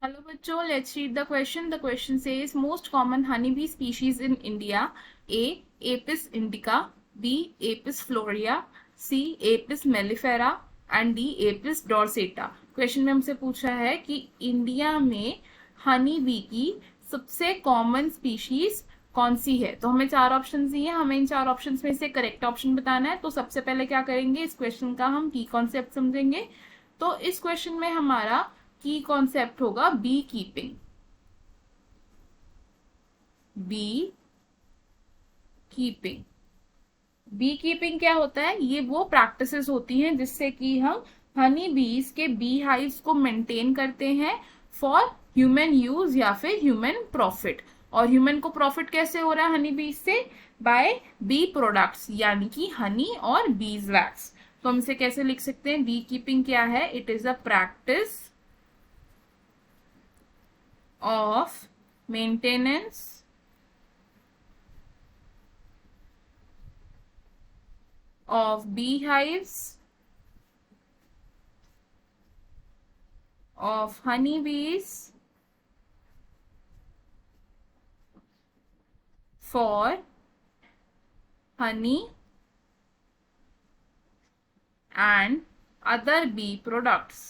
Hello बच्चों, let's read the question. The question says most common honeybee species in India. A. Apis indica. B. Apis florea. C. Apis mellifera and D. Apis dorsata. Question में हमसे पूछा है कि India में Honey bee की सबसे common species कौन सी है। तो हमें चार ऑप्शन दिए हैं, हमें इन चार ऑप्शन में से करेक्ट ऑप्शन बताना है। तो सबसे पहले क्या करेंगे, इस क्वेश्चन का हम की कॉन्सेप्ट समझेंगे। तो इस क्वेश्चन में हमारा की कॉन्सेप्ट होगा bee keeping. Bee keeping bee keeping क्या होता है? ये वो प्रैक्टिसेस होती हैं जिससे कि हम हनी बीज के बी हाइव्स को मेंटेन करते हैं फॉर ह्यूमन यूज या फिर ह्यूमन प्रॉफिट। और ह्यूमन को प्रॉफिट कैसे हो रहा है हनी बीज से? बाय बी प्रोडक्ट्स यानी कि हनी और बीज वैक्स। तो हम इसे कैसे लिख सकते हैं? बी कीपिंग क्या है? It is a practice of maintenance of beehives of honeybees for honey and other bee products.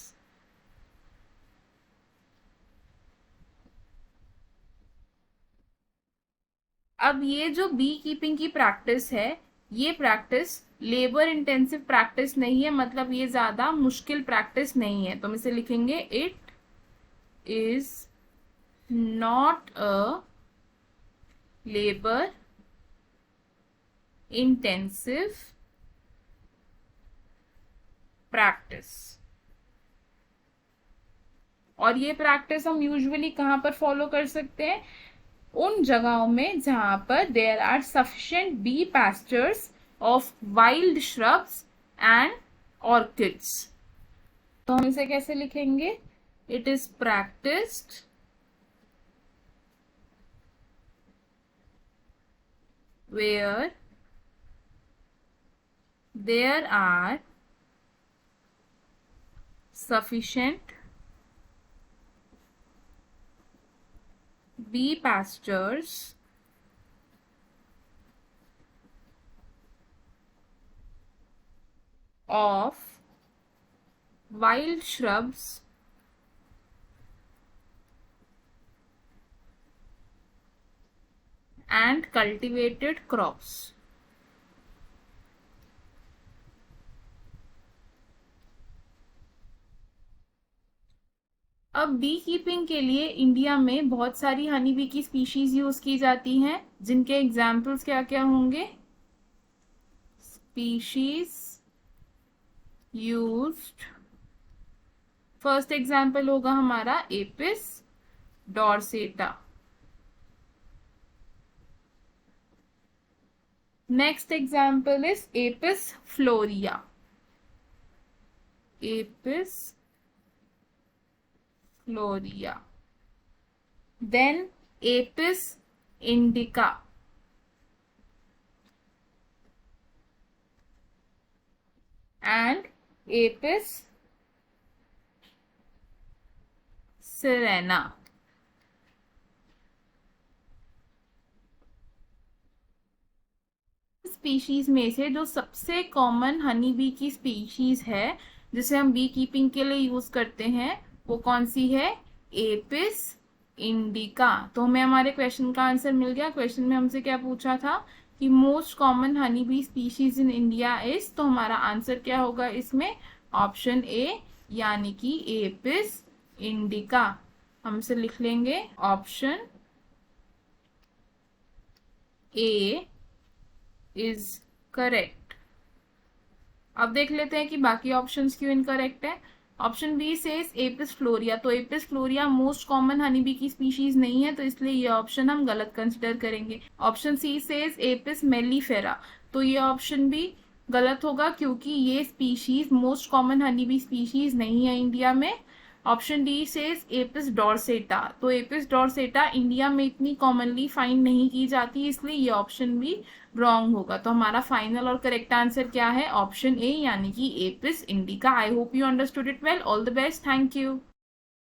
अब ये जो बी कीपिंग की प्रैक्टिस है, ये प्रैक्टिस लेबर इंटेंसिव प्रैक्टिस नहीं है, मतलब ये ज्यादा मुश्किल प्रैक्टिस नहीं है। तो हम इसे लिखेंगे it is not a labour intensive practice. और ये प्रैक्टिस हम यूजुअली कहाँ पर फॉलो कर सकते हैं? उन जगहों में जहां पर there are sufficient bee pastures of wild shrubs and orchids. तो हम इसे कैसे लिखेंगे? It is practised where there are sufficient bee pastures of wild shrubs and cultivated crops. अब बी कीपिंग के लिए इंडिया में बहुत सारी हनी बी की स्पीशीज यूज की जाती हैं, जिनके एग्जाम्पल्स क्या क्या होंगे? स्पीशीज यूज्ड, फर्स्ट एग्जाम्पल होगा हमारा Apis dorsata. Next example is Apis florea. Apis florea. Then Apis indica. And Apis cerana. Species में से जो सबसे कॉमन हनी बी की स्पीशीज है जिसे हम बी कीपिंग के लिए यूज करते हैं, वो कौन सी है? Apis indica. तो हमें हमारे क्वेश्चन का आंसर मिल गया। क्वेश्चन में हमसे क्या पूछा था कि most common honey B species in India is, तो हमारा आंसर क्या होगा इसमें? ऑप्शन ए यानी कि एपिस इंडिका। हम इसे लिख लेंगे ऑप्शन ए इज करेक्ट। अब देख लेते हैं कि बाकी ऑप्शंस क्यों इनकरेक्ट है। ऑप्शन बी सेज एपिस फ्लोरिया, तो Apis फ्लोरिया most common honey bee की स्पीशीज नहीं है, तो इसलिए ये ऑप्शन हम गलत कंसिडर करेंगे। Option she says Apis mellifera, तो ये ऑप्शन भी गलत होगा क्योंकि ये species most common honey B species नहीं है इंडिया में। ऑप्शन डी सेज एपिस डॉर्सेटा, तो एपिस डॉर्सेटा इंडिया में इतनी कॉमनली फाइंड नहीं की जाती, इसलिए ये ऑप्शन भी रॉन्ग होगा। तो हमारा फाइनल और करेक्ट आंसर क्या है? ऑप्शन ए यानी कि Apis indica. I hope you understood it well. All the best. Thank you.